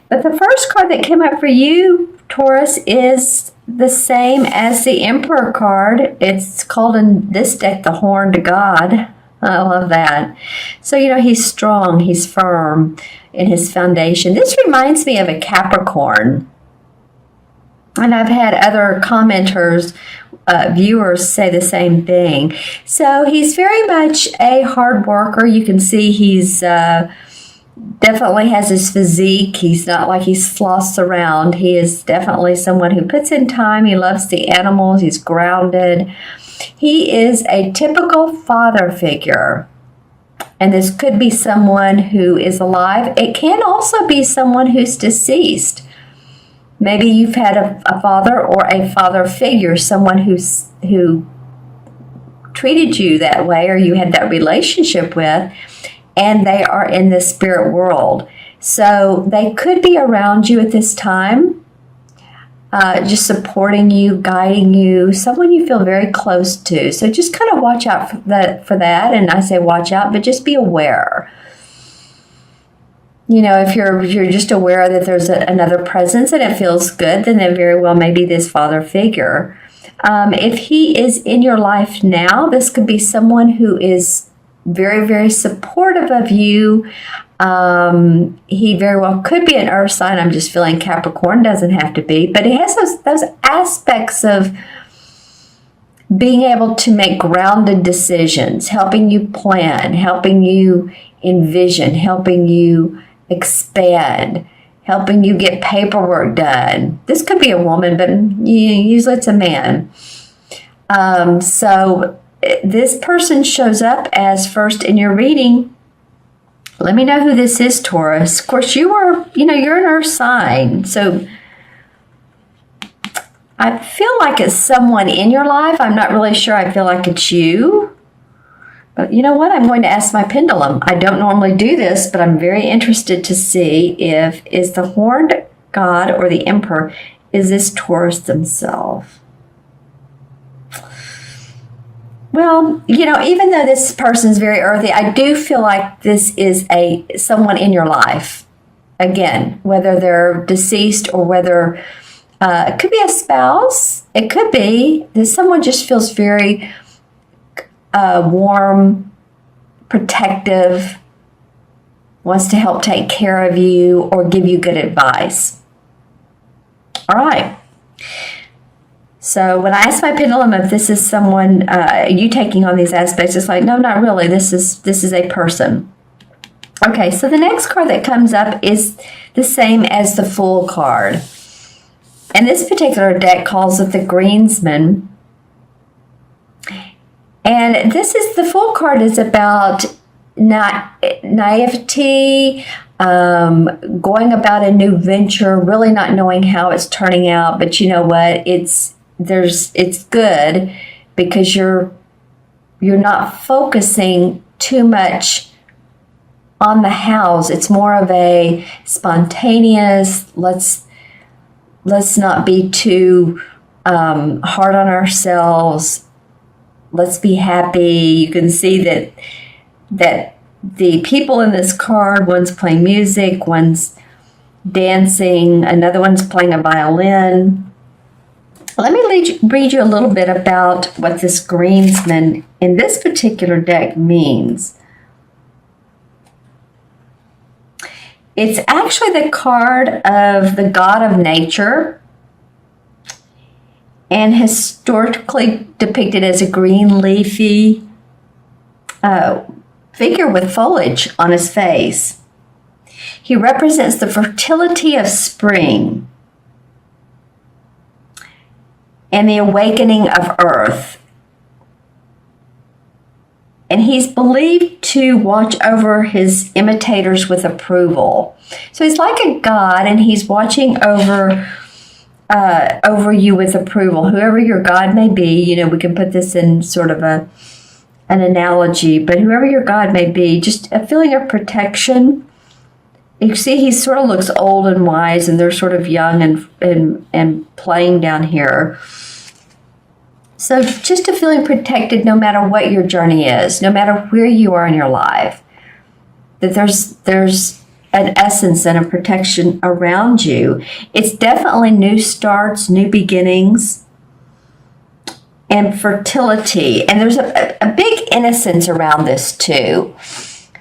But the first card that came up for you, Taurus, is the same as the Emperor card. It's called in this deck the Horned God. I love that. So, he's strong, he's firm in his foundation. This reminds me of a Capricorn. And I've had other commenters, viewers say the same thing. So he's very much a hard worker. You can see he's definitely has his physique. He's not like he sloths around. He is definitely someone who puts in time. He loves the animals. He's grounded. He is a typical father figure. And this could be someone who is alive. It can also be someone who's deceased. Maybe you've had a father or a father figure, someone who treated you that way or you had that relationship with, and they are in the spirit world. So they could be around you at this time, just supporting you, guiding you, someone you feel very close to. So just kind of watch out for that. And I say watch out, but just be aware. If you're just aware that there's another presence and it feels good, then it very well may be this father figure. If he is in your life now, this could be someone who is very, very supportive of you. He very well could be an earth sign. I'm just feeling Capricorn, doesn't have to be, but he has those aspects of being able to make grounded decisions, helping you plan, helping you envision, helping you expand, helping you get paperwork done. This could be a woman, but usually it's a man. So this person shows up as first in your reading. Let me know who this is, Taurus. Of course, you're an earth sign. So I feel like it's someone in your life. I'm not really sure. I feel like it's you. But you know what? I'm going to ask my pendulum. I don't normally do this, but I'm very interested to see is the Horned God or the Emperor, is this Taurus themselves? Well, even though this person's very earthy, I do feel like this is someone in your life. Again, whether they're deceased or whether it could be a spouse. It could be that someone just feels very warm, protective, wants to help take care of you or give you good advice. All right. So when I ask my pendulum if this is someone, you taking on these aspects, it's like, no, not really. This is a person. Okay, so the next card that comes up is the same as the Fool card. And this particular deck calls it the Greensman. And the Fool card is about naivety, going about a new venture, really not knowing how it's turning out. But you know what? It's good because you're not focusing too much on the hows. It's more of a spontaneous, let's not be too hard on ourselves. Let's be happy. You can see that the people in this card, one's playing music, one's dancing, another one's playing a violin. Let me read you a little bit about what this Greensman in this particular deck means. It's actually the card of the god of nature and historically depicted as a green leafy figure with foliage on his face. He represents the fertility of spring and the awakening of earth. And he's believed to watch over his imitators with approval. So he's like a god, and he's watching over you with approval. Whoever your god may be, we can put this in sort of an analogy, but whoever your god may be, just a feeling of protection. You see, he sort of looks old and wise, and they're sort of young and playing down here. So just a feeling protected no matter what your journey is, no matter where you are in your life. That there's an essence and a protection around you. It's definitely new starts, new beginnings, and fertility. And there's a big innocence around this too.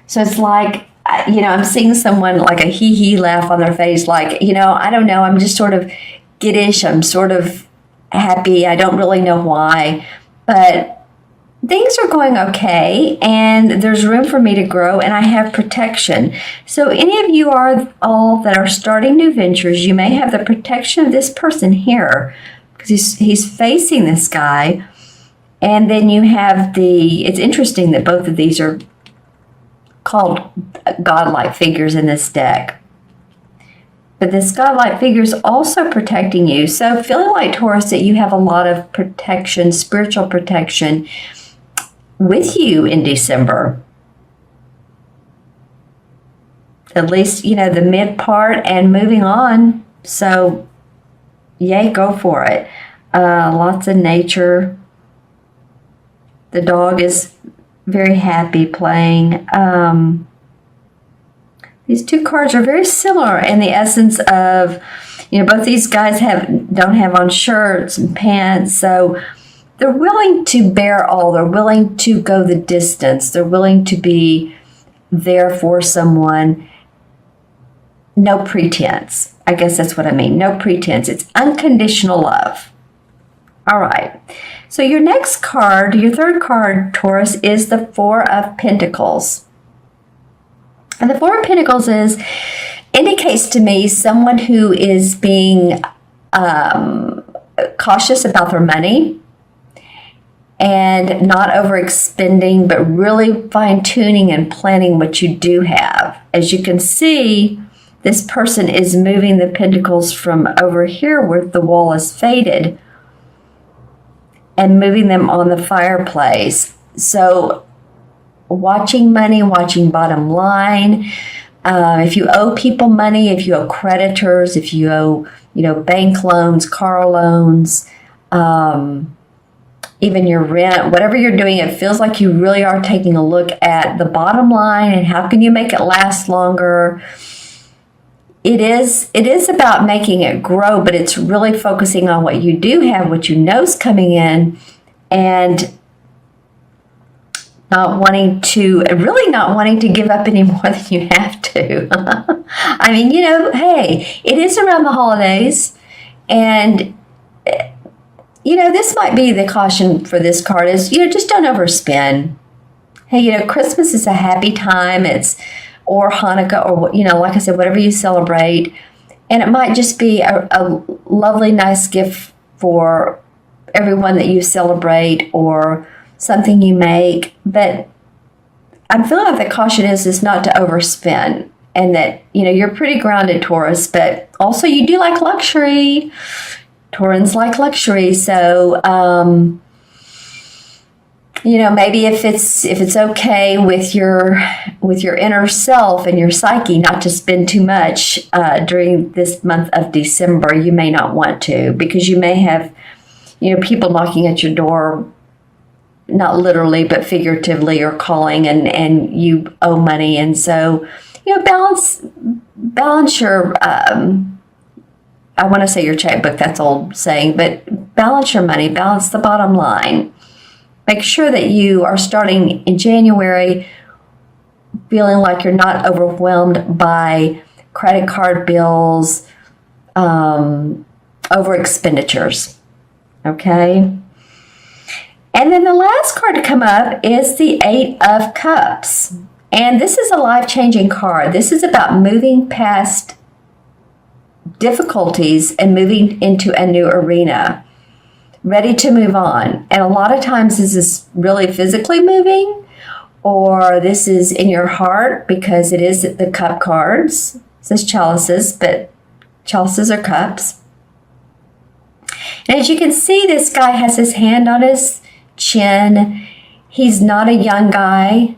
So it's like, I'm seeing someone like a hee-hee laugh on their face, like, I don't know, I'm just sort of giddish, I'm sort of happy, I don't really know why, but things are going okay, and there's room for me to grow, and I have protection. So any of you all that are starting new ventures, you may have the protection of this person here, because he's facing this guy, and then you have it's interesting that both of these are called godlike figures in this deck. But this godlike figure is also protecting you. So feeling like, Taurus, that you have a lot of protection, spiritual protection with you in December. At least, the mid part and moving on. So, yay, go for it. Lots of nature. The dog is very happy playing. These two cards are very similar in the essence of, both these guys don't have on shirts and pants, so they're willing to bear all. They're willing to go the distance. They're willing to be there for someone. No pretense. I guess that's what I mean. No pretense. It's unconditional love. All right. So your next card, your third card, Taurus, is the Four of Pentacles. And the Four of Pentacles indicates to me someone who is being cautious about their money and not overexpending, but really fine-tuning and planning what you do have. As you can see, this person is moving the pentacles from over here where the wall is faded and moving them on the fireplace. So watching money, watching bottom line. If you owe people money, if you owe creditors, if you owe, bank loans, car loans, even your rent, whatever you're doing, it feels like you really are taking a look at the bottom line and how can you make it last longer. It is about making it grow, but it's really focusing on what you do have, what you know is coming in, and not wanting to give up any more than you have to. I mean, hey, it is around the holidays, and this might be the caution for this card is, just don't overspend. Hey, Christmas is a happy time. Or Hanukkah, or, like I said, whatever you celebrate. And it might just be a lovely, nice gift for everyone that you celebrate or something you make. But I'm feeling like the caution is not to overspend, and that, you're pretty grounded, Taurus, but also you do like luxury. Taurans like luxury. So, maybe if it's okay with your inner self and your psyche not to spend too much during this month of December, you may not want to, because you may have, people knocking at your door, not literally but figuratively, or calling, and you owe money, and so balance your I want to say your checkbook, that's old saying, but balance your money, balance the bottom line. Make sure that you are starting in January feeling like you're not overwhelmed by credit card bills, over expenditures. Okay? And then the last card to come up is the Eight of Cups. And this is a life-changing card. This is about moving past difficulties and moving into a new arena. Ready to move on. And a lot of times this is really physically moving, or this is in your heart, because it is the cup cards. It says chalices, but chalices are cups. And as you can see, this guy has his hand on his chin. He's not a young guy,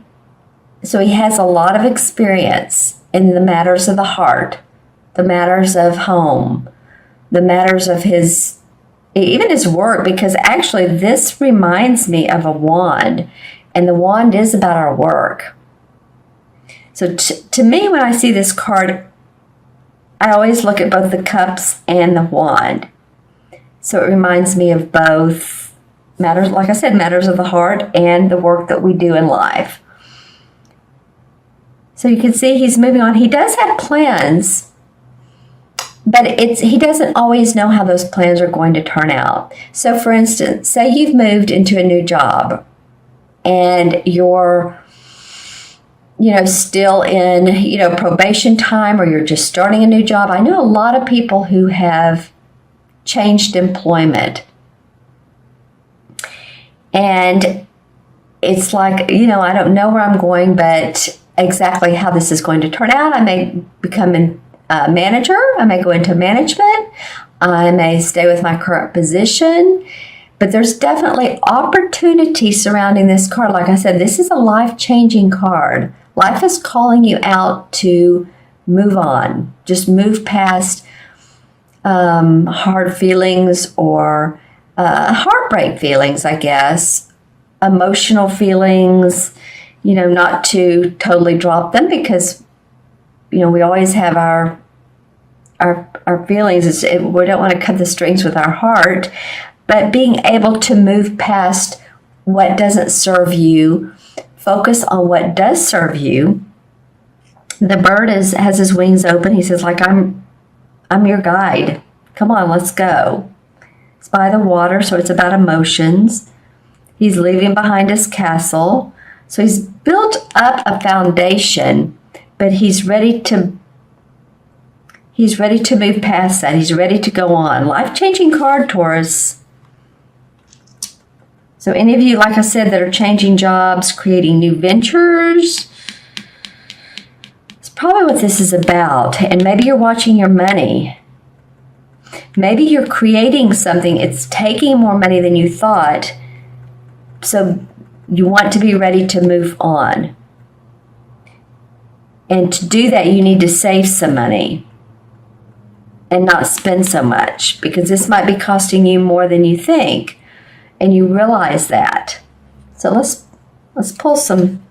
so he has a lot of experience in the matters of the heart, the matters of home, the matters of even his work, because actually this reminds me of a wand, and the wand is about our work. So to me, when I see this card, I always look at both the cups and the wand. So it reminds me of both matters, like I said, matters of the heart and the work that we do in life. So you can see he's moving on. He does have plans, but he doesn't always know how those plans are going to turn out. So for instance, say you've moved into a new job and you're still in, probation time, or you're just starting a new job. I know a lot of people who have changed employment. And it's like, I don't know where I'm going, but exactly how this is going to turn out. I may become a manager. I may go into management. I may stay with my current position. But there's definitely opportunity surrounding this card. Like I said, this is a life-changing card. Life is calling you out to move on. Just move past hard feelings or heartbreak feelings, I guess. Emotional feelings, not to totally drop them, because, we always have our feelings. We don't want to cut the strings with our heart. But being able to move past what doesn't serve you, focus on what does serve you. The bird has his wings open. He says, like, I'm your guide. Come on, let's go. It's by the water, so it's about emotions. He's leaving behind his castle. So he's built up a foundation, but he's ready to move past that. He's ready to go on. Life-changing card, Taurus. So any of you, like I said, that are changing jobs, creating new ventures, it's probably what this is about. And maybe you're watching your money. Maybe you're creating something. It's taking more money than you thought. So you want to be ready to move on. And to do that, you need to save some money and not spend so much, because this might be costing you more than you think. And you realize that. So let's pull some.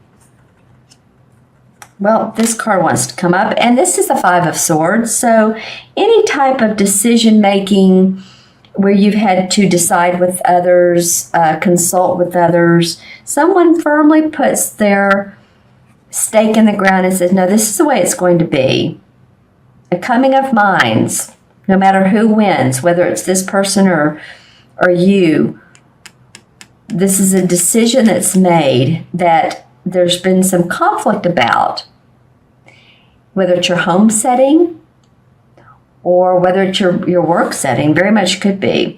Well, this card wants to come up, and this is the Five of Swords. So any type of decision making where you've had to decide with others, consult with others, someone firmly puts their stake in the ground and says, no, this is the way it's going to be. A coming of minds, no matter who wins, whether it's this person or you. This is a decision that's made that there's been some conflict about, whether it's your home setting or whether it's your work setting. Very much could be.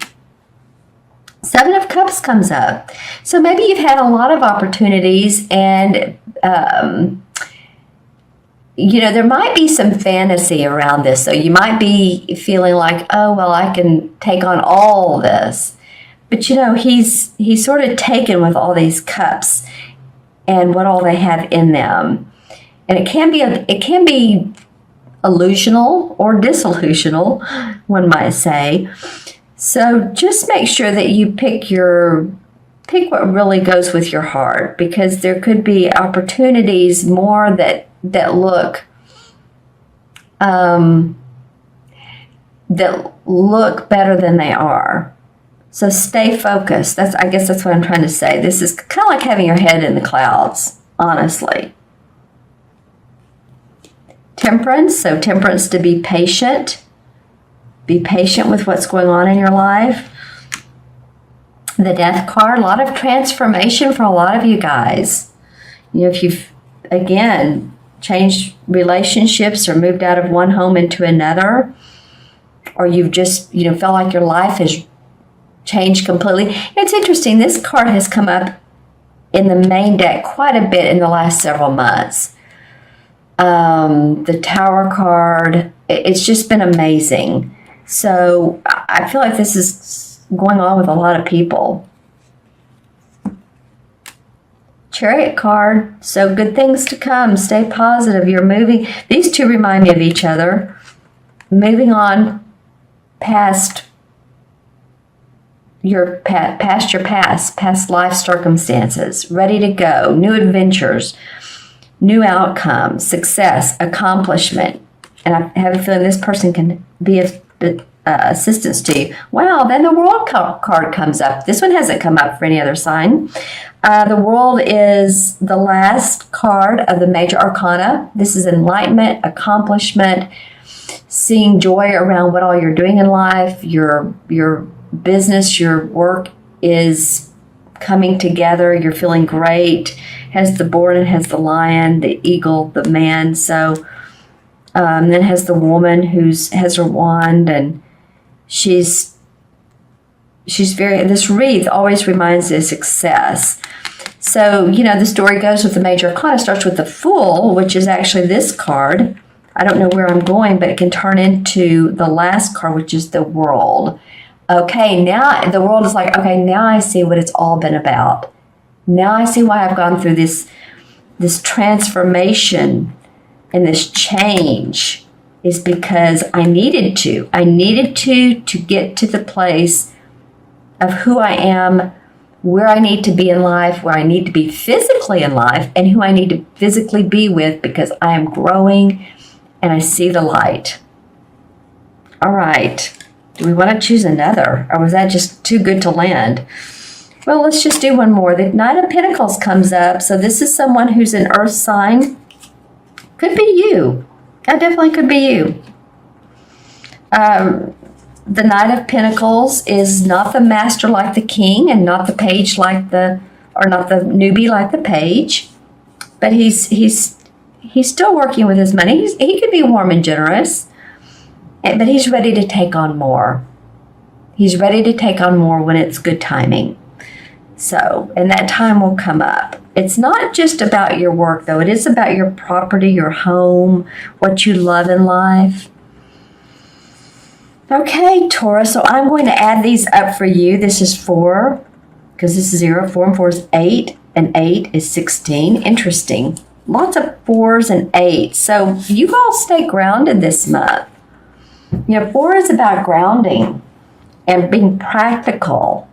Seven of Cups comes up. So maybe you've had a lot of opportunities, and there might be some fantasy around this. So you might be feeling like, oh, well, I can take on all this. But he's sort of taken with all these cups and what all they have in them, and it can be illusional or disillusional, one might say. So just make sure that you pick what really goes with your heart, because there could be opportunities more that look better than they are. So stay focused. I guess that's what I'm trying to say. This is kind of like having your head in the clouds, honestly. Temperance. So temperance, to be patient. Be patient with what's going on in your life. The Death card. A lot of transformation for a lot of you guys. If you've, again, changed relationships or moved out of one home into another, or you've just, felt like your life has changed completely. It's interesting. This card has come up in the main deck quite a bit in the last several months. The Tower card, it's just been amazing. So I feel like this is going on with a lot of people. Chariot card, so good things to come. Stay positive. You're moving. These two remind me of each other. Moving on past past life circumstances, ready to go, new adventures. new outcome, success, accomplishment. And I have a feeling this person can be of assistance to you. Wow, then the World card comes up. This one hasn't come up for any other sign. The World is the last card of the major arcana. This is enlightenment, accomplishment, seeing joy around what all you're doing in life. Your business, your work is coming together. You're feeling great. Has the boar and has the lion, the eagle, the man. So then has the woman has her wand, and she's very, this wreath always reminds me of success. So, the story goes with the major arcana, starts with the Fool, which is actually this card. I don't know where I'm going, but it can turn into the last card, which is the World. Okay, now the World is like, okay, now I see what it's all been about. Now I see why I've gone through this transformation and this change, is because I needed to. I needed to get to the place of who I am, where I need to be in life, where I need to be physically in life, and who I need to physically be with, because I am growing and I see the light. All right. Do we want to choose another, or was that just too good to land? Well, let's just do one more. The Knight of Pentacles comes up. So this is someone who's an earth sign. Could be you. That definitely could be you. The Knight of Pentacles is not the master like the king, and not the page like or not the newbie like the page. But he's still working with his money. He could be warm and generous, but he's ready to take on more. He's ready to take on more when it's good timing. So, and that time will come up. It's not just about your work, though. It is about your property, your home, what you love in life. Okay, Taurus, so I'm going to add these up for you. This is 4, because this is 0. 4 and 4 is 8, and 8 is 16. Interesting. Lots of 4s and 8s. So you all stay grounded this month. 4 is about grounding and being practical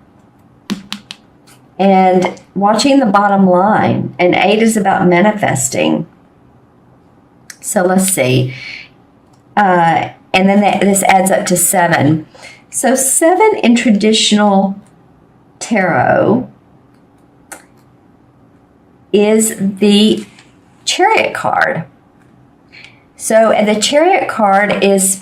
and watching the bottom line. And 8 is about manifesting. So let's see. And then this adds up to 7. So 7 in traditional tarot is the Chariot card. So, and the Chariot card is,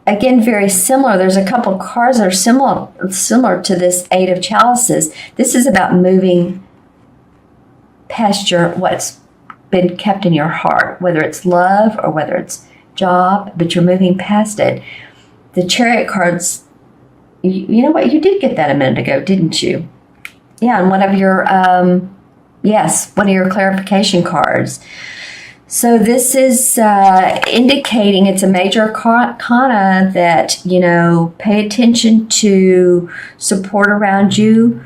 again, very similar. There's a couple cards that are similar to this 8 of Chalices. This is about moving past what's been kept in your heart, whether it's love or whether it's job, but you're moving past it. The Chariot cards, you know what? You did get that a minute ago, didn't you? Yeah, and one of your, one of your clarification cards. So this is indicating, it's a major arcana that, pay attention to support around you,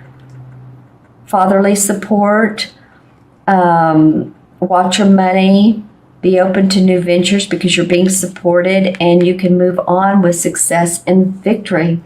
fatherly support, watch your money, be open to new ventures because you're being supported, and you can move on with success and victory.